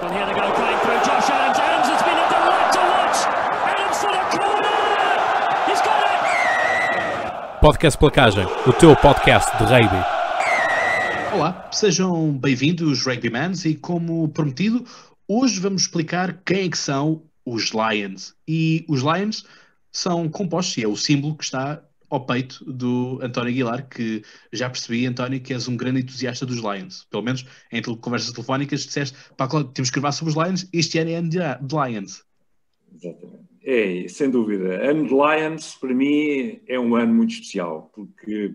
Well, here they go, going through Josh Adams. Adams, it's been a delight to watch. Adams for the corner. He's got it. Podcast Placagem, o teu podcast de rugby. Olá, sejam bem-vindos, Rugbymans, e como prometido, hoje vamos explicar quem é que são os Lions. E os Lions são compostos, e é o símbolo que está ao peito do António Aguilar, que já percebi, António, que és um grande entusiasta dos Lions. Pelo menos em conversas telefónicas disseste, pá, Cláudio, temos que gravar sobre os Lions, este ano é ano de Lions. Exatamente. É, sem dúvida. Ano de Lions, para mim, é um ano muito especial, porque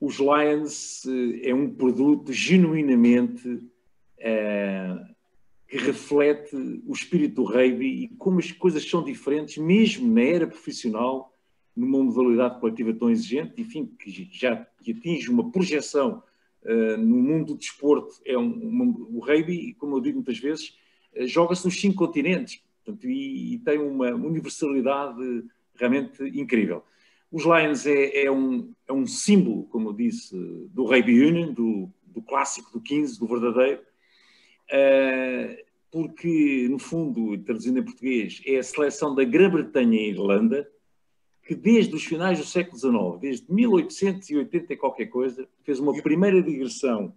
os Lions é um produto genuinamente que reflete o espírito do rugby e como as coisas são diferentes, mesmo na era profissional, numa modalidade coletiva tão exigente, enfim, que atinge uma projeção no mundo do desporto. O rugby, como eu digo muitas vezes, joga-se nos 5 continentes, portanto, e tem uma universalidade realmente incrível. Os Lions é um símbolo, como eu disse, do Rugby Union, do clássico, do 15, do verdadeiro, porque, no fundo, traduzindo em português, é a seleção da Grã-Bretanha e Irlanda, que desde os finais do século XIX, desde 1880 e qualquer coisa, fez uma primeira digressão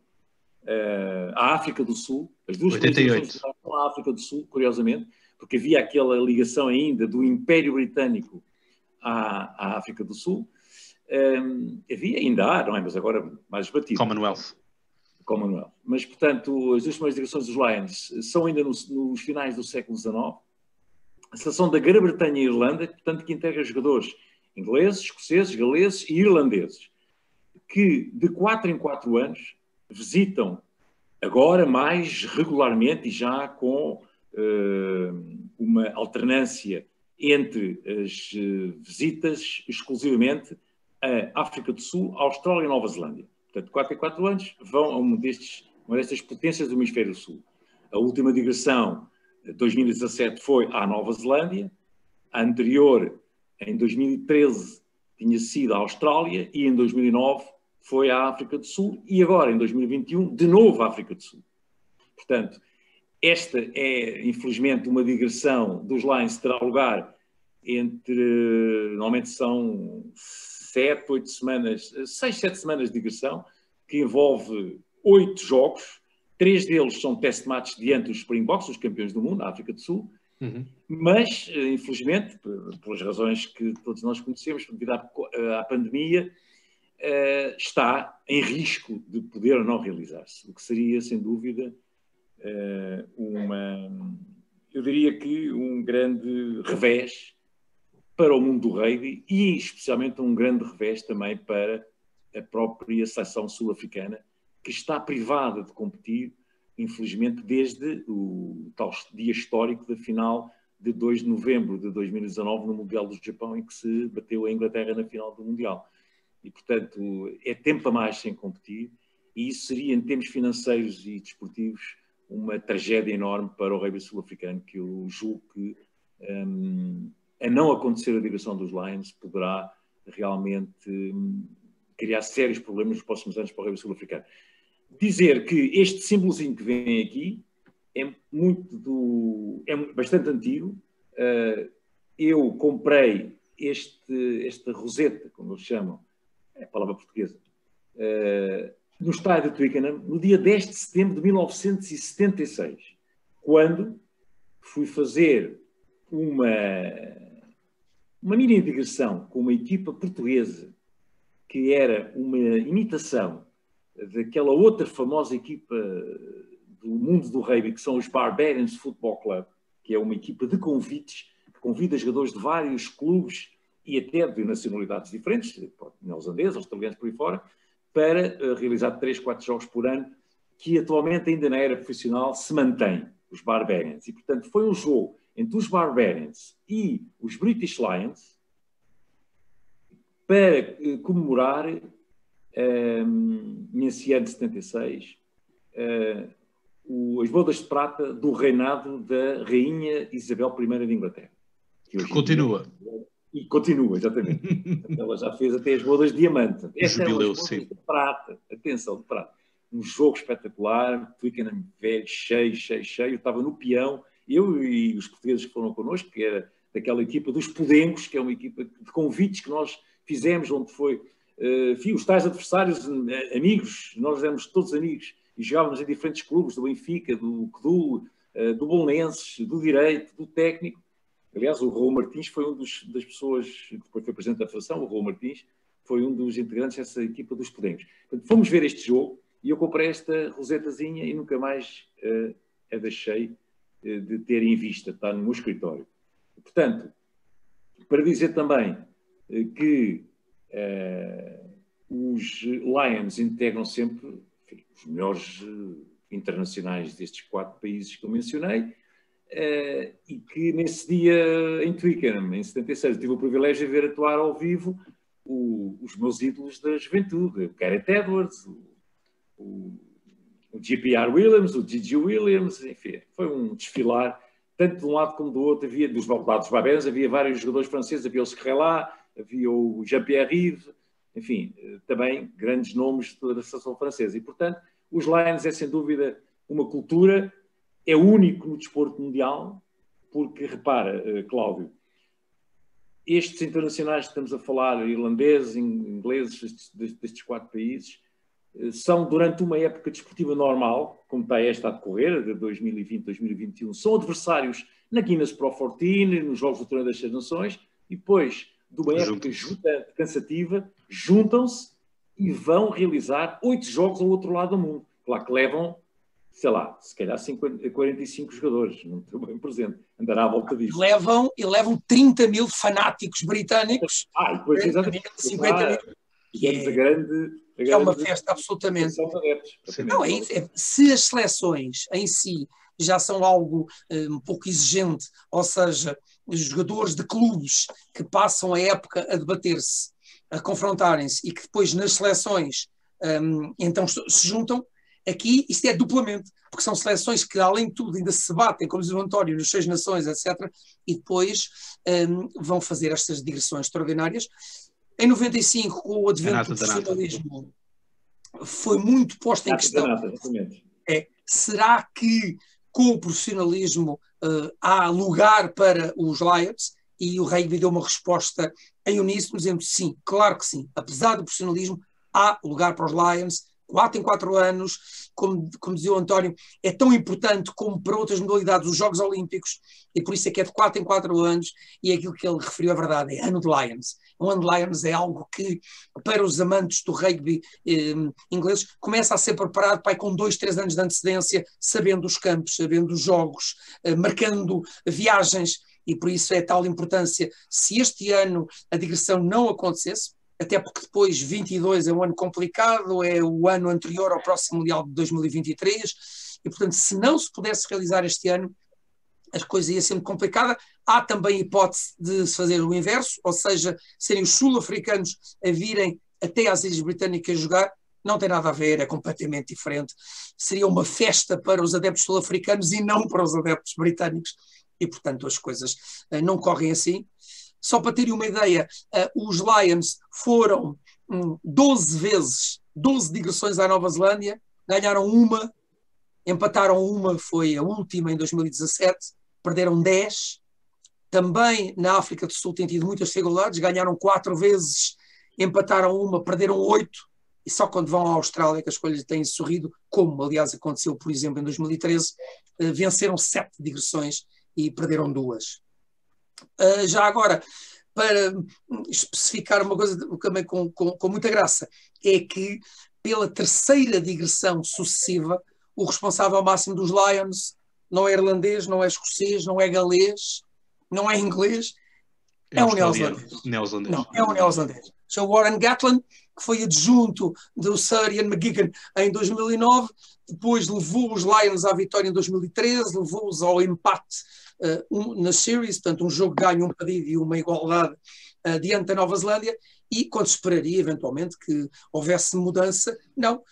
à África do Sul. As duas 88. à África do Sul, curiosamente, porque havia aquela ligação ainda do Império Britânico à África do Sul. Havia, ainda há, não é? Mas agora mais batido. Commonwealth. Mas, portanto, as duas primeiras digressões dos Lions são ainda nos finais do século XIX. A seleção da Grã-Bretanha e Irlanda, portanto, que integra jogadores ingleses, escoceses, galeses e irlandeses, que de 4 em 4 anos visitam agora mais regularmente e já com uma alternância entre as visitas exclusivamente à África do Sul, Austrália e Nova Zelândia. Portanto, 4 em 4 anos vão a uma destas potências do Hemisfério Sul. A última digressão, 2017, foi à Nova Zelândia. A anterior, em 2013, tinha sido à Austrália e em 2009 foi à África do Sul e agora, em 2021, de novo à África do Sul. Portanto, esta é, infelizmente, uma digressão dos Lions que terá lugar normalmente são 6, 7 semanas de digressão, que envolve 8 jogos. 3 deles são test matches diante dos Springboks, os campeões do mundo, da África do Sul. Mas, infelizmente, pelas razões que todos nós conhecemos, devido à pandemia, está em risco de poder ou não realizar-se. O que seria, sem dúvida, eu diria que um grande revés para o mundo do rugby e, especialmente, um grande revés também para a própria seleção sul-africana, que está privada de competir, infelizmente, desde o tal dia histórico da final de 2 de novembro de 2019 no Mundial do Japão, em que se bateu a Inglaterra na final do Mundial. E, portanto, é tempo a mais sem competir, e isso seria, em termos financeiros e desportivos, uma tragédia enorme para o rugby sul-africano, que eu julgo que, a não acontecer a digressão dos Lions, poderá realmente criar sérios problemas nos próximos anos para o rugby sul-africano. Dizer que este símbolozinho que vem aqui é bastante antigo. Eu comprei esta roseta, como eles chamam, é a palavra portuguesa, no estádio de Twickenham, no dia 10 de setembro de 1976, quando fui fazer uma mini digressão com uma equipa portuguesa que era uma imitação daquela outra famosa equipa do mundo do rugby, que são os Barbarians Football Club, que é uma equipa de convites, que convida jogadores de vários clubes e até de nacionalidades diferentes, neozelandeses, australianos, por aí fora, para realizar 3, 4 jogos por ano, que atualmente ainda na era profissional se mantém, os Barbarians. E, portanto, foi um jogo entre os Barbarians e os British Lions para comemorar, nesse ano de 76, as bodas de prata do reinado da Rainha Isabel I de Inglaterra. Que continua. E continua, exatamente. Ela já fez até as bodas de diamante. Estas eram as bodas sim. de prata. Atenção, de prata. um jogo espetacular, Twickenham velho, cheio, eu estava no peão, eu e os portugueses que foram connosco, que era daquela equipa dos Podengos, que é uma equipa de convites que nós fizemos, onde foi, os tais adversários, amigos, nós éramos todos amigos, e jogávamos em diferentes clubes, do Benfica, do CDU, do Bolonenses, do Direito, do Técnico. Aliás, o Raul Martins foi das pessoas, que depois foi presidente da Federação, o Raul Martins, foi um dos integrantes dessa equipa dos Podengos. Portanto, fomos ver este jogo, e eu comprei esta rosetazinha e nunca mais a deixei de ter em vista, está no meu escritório. Portanto, para dizer também que os Lions integram sempre os melhores internacionais destes 4 países que eu mencionei, e que nesse dia em Twickenham, em 76, tive o privilégio de ver atuar ao vivo os meus ídolos da juventude, o Gareth Edwards, o G.P.R. Williams, o Gigi Williams, enfim, foi um desfilar, tanto de um lado como do outro. Havia dos lados Babens, havia vários jogadores franceses, havia o Scrella, havia o Jean-Pierre Rive, enfim, também grandes nomes da seleção francesa. E, portanto, os Lions é sem dúvida uma cultura, é único no desporto mundial, porque, repara, Cláudio, estes internacionais que estamos a falar, irlandeses, ingleses, destes 4 países, são, durante uma época desportiva normal, como está esta a decorrer, de 2020, 2021, são adversários na Guinness Pro 14, nos Jogos do Torneio das Seis Nações, e depois de uma época cansativa, juntam-se e vão realizar 8 jogos ao outro lado do mundo. Claro que levam, sei lá, se calhar 45 jogadores, não estou bem presente, andará à volta disso. Levam 30 mil fanáticos britânicos. E depois 50 mil. E é uma festa, absolutamente. Não, é isso. Se as seleções em si já são algo um pouco exigente, ou seja, os jogadores de clubes que passam a época a debater-se, a confrontarem-se, e que depois nas seleções então se juntam, aqui isto é duplamente, porque são seleções que, além de tudo, ainda se batem, como diz o António, nos Seis Nações, etc., e depois vão fazer estas digressões extraordinárias. Em 95, com o advento do profissionalismo, foi muito posto em questão. Será que com o profissionalismo há lugar para os Lions? E o rugby deu uma resposta em uníssono, dizendo sim, claro que sim. Apesar do profissionalismo, há lugar para os Lions. 4 em 4 anos, como dizia o António, é tão importante como para outras modalidades, os Jogos Olímpicos, e por isso é que é de 4 em 4 anos, e é aquilo que ele referiu, a verdade, é ano de Lions. O ano de Lions é algo que, para os amantes do rugby ingleses, começa a ser preparado com 2, 3 anos de antecedência, sabendo os campos, sabendo os jogos, marcando viagens, e por isso é tal importância. Se este ano a digressão não acontecesse, até porque depois 22 é um ano complicado, é o ano anterior ao próximo Mundial de 2023, e portanto se não se pudesse realizar este ano, a coisa ia ser muito complicada. Há também a hipótese de se fazer o inverso, ou seja, serem os sul-africanos a virem até às Ilhas Britânicas jogar. Não tem nada a ver, é completamente diferente. Seria uma festa para os adeptos sul-africanos e não para os adeptos britânicos, e portanto as coisas não correm assim. Só para terem uma ideia, os Lions foram 12 digressões à Nova Zelândia, ganharam uma, empataram uma, foi a última em 2017, perderam 10. Também na África do Sul têm tido muitas dificuldades, ganharam 4 vezes, empataram uma, perderam 8, e só quando vão à Austrália que as coisas têm sorrido, como aliás aconteceu, por exemplo, em 2013, venceram 7 digressões e perderam 2. Já agora, para especificar uma coisa também com muita graça, é que pela 3ª digressão sucessiva, o responsável máximo dos Lions não é irlandês, não é escocês, não é galês, não é inglês, é um neozelandês. Não, é um neozelandês. É o Warren Gatland, que foi adjunto do Sir Ian McGuigan em 2009, depois levou os Lions à vitória em 2013, levou-os ao empate na series, portanto um jogo ganho, um perdido e uma igualdade diante da Nova Zelândia, e quando se esperaria eventualmente que houvesse mudança, não,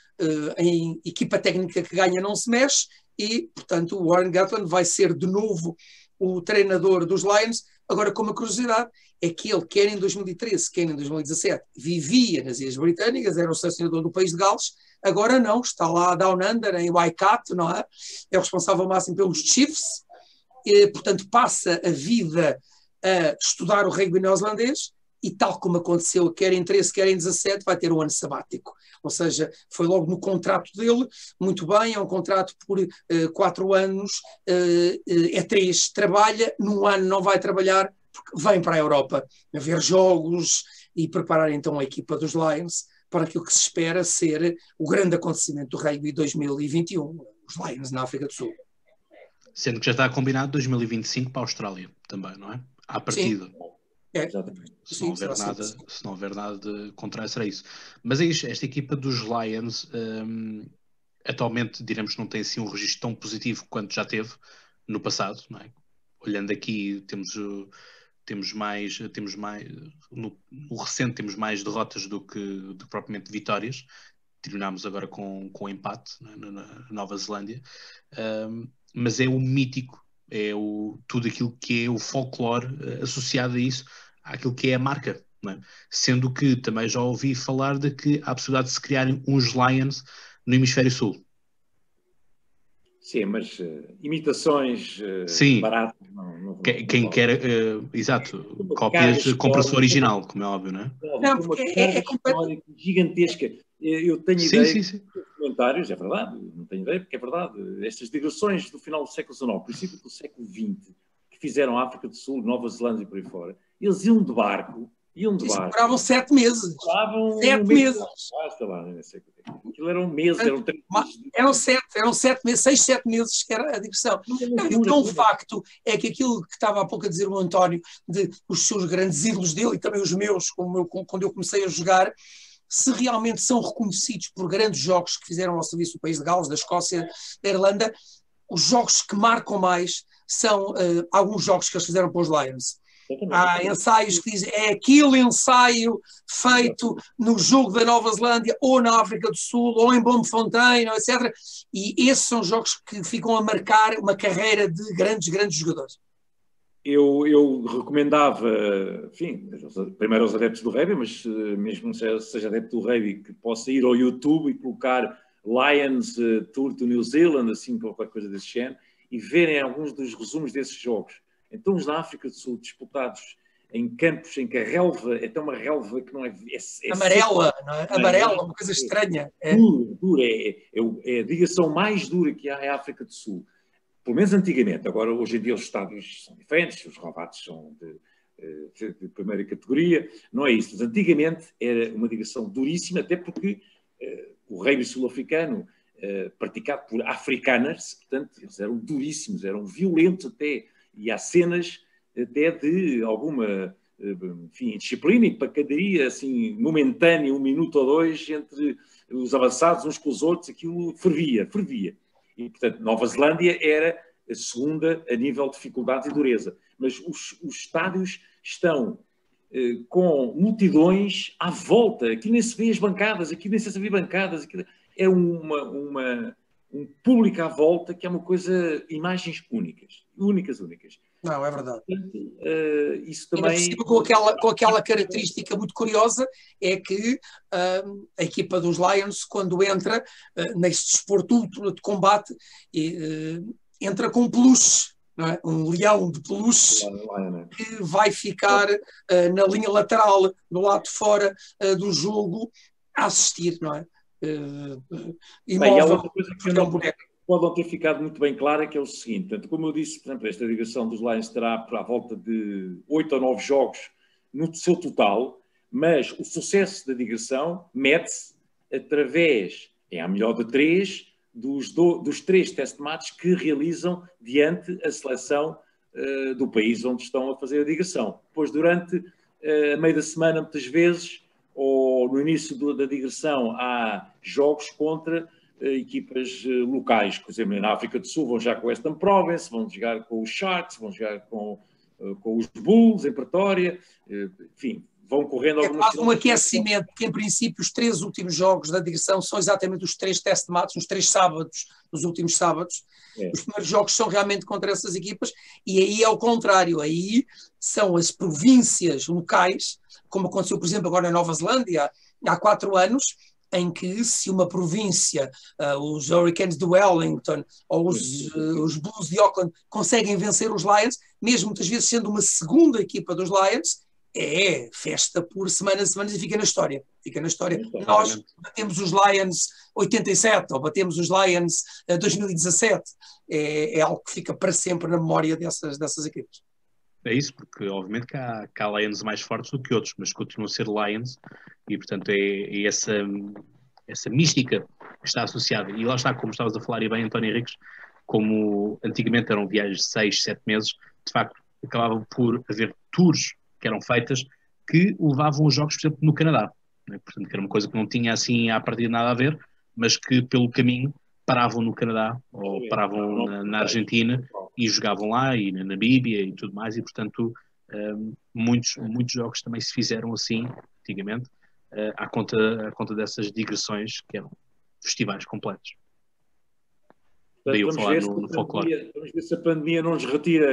em equipa técnica que ganha não se mexe, e portanto o Warren Gatland vai ser de novo o treinador dos Lions, Agora, com uma curiosidade, é que ele, quer em 2013, quer em 2017, vivia nas Ilhas Britânicas, era o selecionador do país de Gales, agora não, está lá Down Under, em Waikato, não é? É o responsável máximo pelos Chiefs, e, portanto, passa a vida a estudar o rugby neozelandês e, tal como aconteceu, quer em 13, quer em 17, vai ter um ano sabático. Ou seja, foi logo no contrato dele, muito bem, é um contrato por 4 anos, é 3, trabalha, num ano não vai trabalhar, porque vem para a Europa a ver jogos e preparar então a equipa dos Lions para aquilo que se espera ser o grande acontecimento do rugby 2021, os Lions na África do Sul. Sendo que já está combinado 2025 para a Austrália também, não é? À partida. Se não houver nada de contrário, será isso. Mas é isto, esta equipa dos Lions atualmente, diremos, não tem assim um registro tão positivo quanto já teve no passado, não é? Olhando aqui, temos mais no recente temos mais derrotas do que propriamente vitórias. Terminámos agora com empate, né, na Nova Zelândia, mas é o mítico, tudo aquilo que é o folclore associado a isso, àquilo que é a marca, não é? Sendo que também já ouvi falar de que há a possibilidade de se criarem uns Lions no Hemisfério Sul. Sim, mas imitações baratas não quem quer, exato, cópias, compra-se o original, como é óbvio, não é? Não, porque é histórica gigantesca. Eu tenho ideia de comentários, é verdade, não tenho ideia, porque é verdade. Estas digressões do final do século XIX, princípio do século XX, que fizeram a África do Sul, Nova Zelândia e por aí fora, eles iam de barco. Demoravam 7 meses. 7 meses. Basta lá, não sei. Aquilo eram meses, eram 3 meses. Eram 7 meses, 6, 7 meses que era a digressão. Então, o facto é que aquilo que estava há pouco a dizer o António, de os seus grandes ídolos dele e também os meus, quando eu comecei a jogar, se realmente são reconhecidos por grandes jogos que fizeram ao serviço do país de Gales, da Escócia, da Irlanda, os jogos que marcam mais são alguns jogos que eles fizeram para os Lions. Há ensaios que dizem é aquele ensaio feito no jogo da Nova Zelândia ou na África do Sul ou em Bloemfontein, etc. E esses são jogos que ficam a marcar uma carreira de grandes jogadores. Eu recomendava, enfim, primeiro aos adeptos do rugby, mas mesmo seja adepto do rugby, que possa ir ao YouTube e colocar Lions Tour to New Zealand, assim, qualquer coisa desse género, e verem alguns dos resumos desses jogos. Então, os da África do Sul disputados em campos em que a relva é até uma relva que não é amarela, não é? Amarela, uma coisa estranha. Dura, é a digressão mais dura que há em África do Sul. Pelo menos antigamente. Agora, hoje em dia, os estádios são diferentes, os ravates são de primeira categoria. Não é isso. Mas antigamente era uma digressão duríssima, até porque o rugby sul-africano, praticado por afrikaners, portanto, eles eram duríssimos, eram violentos até. E há cenas até de alguma, enfim, disciplina e pancadaria, assim, momentânea, 1 minuto ou 2, entre os avançados uns com os outros, aquilo fervia. E, portanto, Nova Zelândia era a segunda a nível de dificuldade e dureza. Mas os estádios estão com multidões à volta. Aqui nem se vê as bancadas, aqui nem se vê bancadas. É um público à volta que é uma coisa, imagens únicas. Não, é verdade. Isso também... E com aquela característica muito curiosa é que a equipa dos Lions, quando entra neste desporto de combate, entra com um peluche, não é? Um leão de peluche que vai ficar na linha lateral, do lado de fora do jogo, a assistir, não é? Bem, há outra coisa que pode não ter ficado muito bem clara, que é o seguinte: portanto, como eu disse, por exemplo, esta digressão dos Lions terá à volta de 8 ou 9 jogos no seu total, mas o sucesso da digressão mede-se através, à melhor de 3, dos 3 test matches que realizam diante a seleção do país onde estão a fazer a digressão. Depois, durante a meio da semana, muitas vezes, ou no início da digressão, há jogos contra equipas locais. Por exemplo, na África do Sul vão jogar com o Western Province, vão jogar com os Sharks, vão jogar com os Bulls em Pretória, enfim, vão correndo algumas... É quase um aquecimento, porque em princípio os 3 últimos jogos da digressão são exatamente os 3 test matches, os 3 sábados, os últimos sábados. Os primeiros jogos são realmente contra essas equipas, e aí é o contrário, aí são as províncias locais, como aconteceu, por exemplo, agora na Nova Zelândia, há 4 anos, em que se uma província, os Hurricanes de Wellington ou os Blues de Auckland conseguem vencer os Lions, mesmo muitas vezes sendo uma segunda equipa dos Lions, é festa por semanas e fica na história. Fica na história. Nós batemos os Lions 87 ou batemos os Lions 2017. É algo que fica para sempre na memória dessas equipes. É isso, porque obviamente que há Lions mais fortes do que outros, mas continuam a ser Lions e portanto é essa mística que está associada. E lá está, como estavas a falar e bem, António Henriques, como antigamente eram viagens de 6, 7 meses, de facto acabava por haver tours que eram feitas que levavam os jogos, por exemplo, no Canadá, né? Portanto, que era uma coisa que não tinha assim à partida nada a ver, mas que pelo caminho paravam no Canadá ou paravam na Argentina e jogavam lá e na Namíbia e tudo mais, e portanto muitos jogos também se fizeram assim antigamente, à conta dessas digressões que eram festivais completos. Daí eu falar no folclore. Vamos ver se a pandemia não nos retira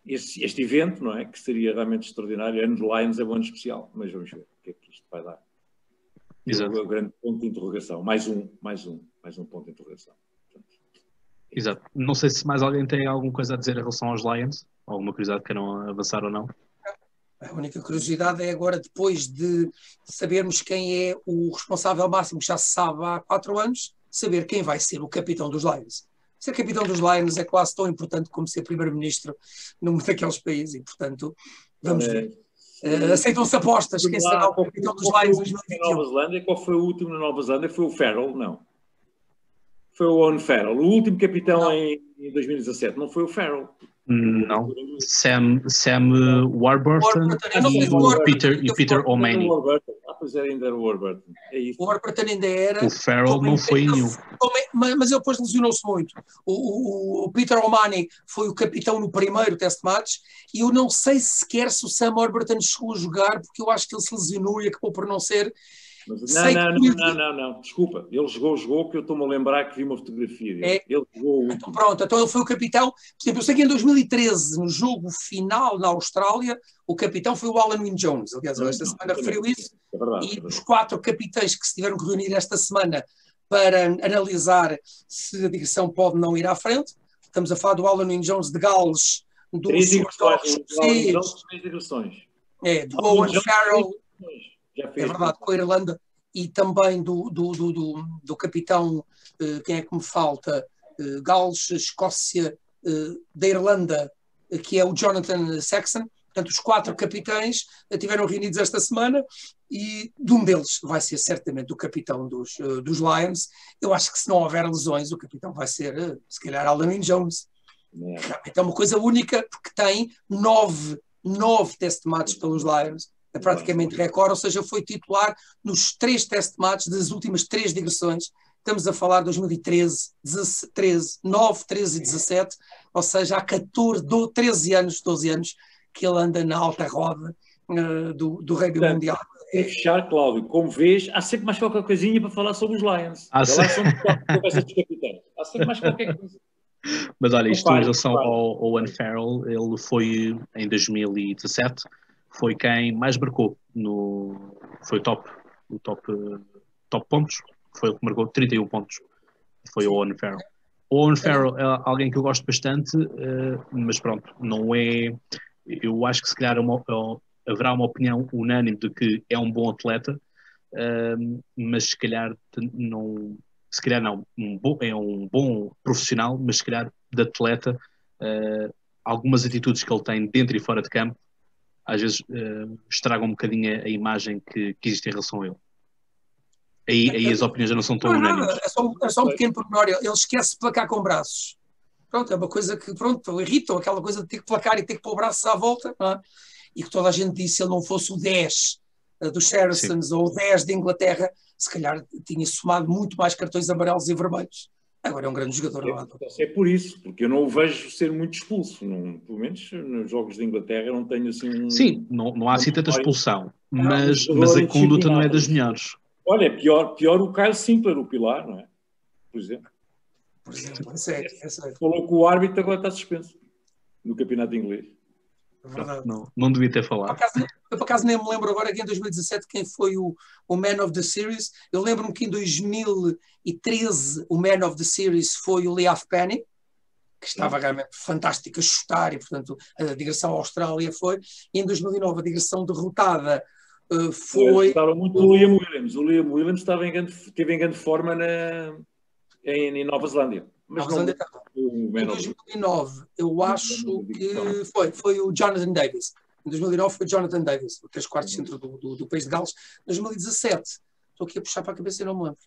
este evento, não é? Que seria realmente extraordinário. Ano de Lions é um ano especial, mas vamos ver o que é que isto vai dar. Exato. É o grande ponto de interrogação. Mais um ponto de interrogação. Portanto, exato. Não sei se mais alguém tem alguma coisa a dizer em relação aos Lions, alguma curiosidade que queiram avançar ou não. A única curiosidade é agora, depois de sabermos quem é o responsável máximo, que já se sabe há 4 anos, saber quem vai ser o capitão dos Lions. Ser capitão dos Lions é quase tão importante como ser primeiro-ministro num daqueles países e, portanto, vamos ver. Aceitam-se apostas, quem será o capitão dos Lions em 2021? Qual foi o último na Nova Zelândia? Foi o Farrell? Não. Foi o Owen Farrell. O último capitão em 2017. Não foi o Farrell. Não. Sam Warburton e Peter O'Mahony. Pois ainda era o Warburton. É isso. O Warburton ainda era. O Farrell não foi nenhum. Mas ele depois lesionou-se muito. O Peter O'Mahony foi o capitão no primeiro test match e eu não sei sequer se o Sam Warburton chegou a jogar, porque eu acho que ele se lesionou e acabou por não ser. Não. Desculpa. Ele jogou, que eu estou-me a lembrar que vi uma fotografia dele. Ele jogou. Então, pronto, então ele foi o capitão. Por exemplo, eu sei que em 2013, no jogo final na Austrália, o capitão foi o Alan Wynne Jones. Aliás, esta semana referiu isso. É verdade, e os 4 capitães que se tiveram que reunir esta semana para analisar se a digressão pode não ir à frente. Estamos a falar do Alan Wynne Jones de Gales, do Owen Farrell. É verdade, com a Irlanda, e também do capitão, quem é que me falta? Gales, Escócia, da Irlanda, que é o Jonathan Sexton. Portanto, os 4 capitães estiveram reunidos esta semana e de um deles vai ser certamente o capitão dos Lions. Eu acho que se não houver lesões, o capitão vai ser, se calhar, Alan Wynne Jones. Realmente é uma coisa única, porque tem 9 test matches pelos Lions. É praticamente recorde, ou seja, foi titular nos 3 test matches das últimas 3 digressões. Estamos a falar de 2013, 9, 13 e 17, ou seja, há 12 anos que ele anda na alta roda do rugby mundial. É fechar, Cláudio. Como vês, há sempre mais qualquer coisinha para falar sobre os Lions. Há sempre mais qualquer coisa. Mas olha, isto em relação ao Owen Farrell, ele foi em 2017, foi quem mais marcou foi o top pontos, foi ele que marcou 31 pontos, foi o Owen Farrell. O Owen Farrell é alguém que eu gosto bastante, mas pronto, não é, eu acho que se calhar haverá uma opinião unânime de que é um bom atleta, mas se calhar não, é um bom profissional, mas se calhar de atleta, algumas atitudes que ele tem dentro e fora de campo às vezes estragam um bocadinho a imagem que existe em relação a ele. Aí as opiniões já não são tão unânimes. É só um pequeno pormenor. Ele esquece de placar com braços. Pronto, é uma coisa que, irritam, aquela coisa de ter que placar e ter que pôr braços à volta, não é? E que toda a gente disse, se ele não fosse o 10 dos Saracens ou o 10 de Inglaterra, se calhar tinha somado muito mais cartões amarelos e vermelhos. Agora é um grande jogador. É por isso, porque eu não o vejo ser muito expulso. Não, pelo menos nos jogos de Inglaterra eu não tenho assim... Sim, não há assim tanta expulsão, mas a conduta não é das melhores. Olha, pior o Kyle Sinclair, o Pilar, não é? Por exemplo. É sério. Falou que o árbitro agora está suspenso no campeonato inglês. Não devia ter falado. Por acaso nem me lembro agora que em 2017 quem foi o Man of the Series. Eu lembro-me que em 2013 o Man of the Series foi o Leaf Penny, que estava realmente fantástico a chutar, e portanto a digressão à Austrália foi. E em 2009 a digressão derrotada foi... Estava muito o Liam Williams. O Liam Williams teve em grande forma em Nova Zelândia. Mas Nova Zelândia em 2009 eu acho que foi o Jonathan Davis. Em 2009 foi o Jonathan Davis, o 3/4 centro do país de Gales. Em 2017, estou aqui a puxar para a cabeça e não me lembro.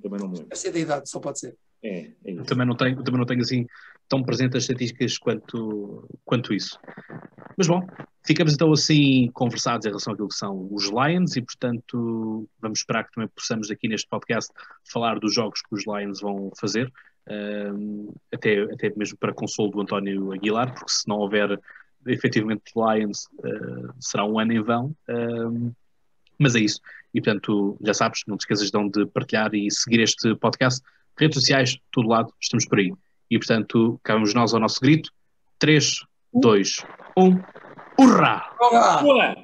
Também não me lembro. Deve ser da idade, só pode ser. Eu também não tenho assim tão presente as estatísticas quanto isso. Mas bom, ficamos então assim conversados em relação àquilo que são os Lions e, portanto, vamos esperar que também possamos aqui neste podcast falar dos jogos que os Lions vão fazer, até mesmo para consolo do António Aguilar, porque se não houver efetivamente Lions será um ano em vão, mas é isso. E, portanto, já sabes, não te esqueças de partilhar e seguir este podcast. Redes sociais, todo lado, estamos por aí. E, portanto, cá vamos nós ao nosso grito. 3, 2, 1. Hurrá! Olá!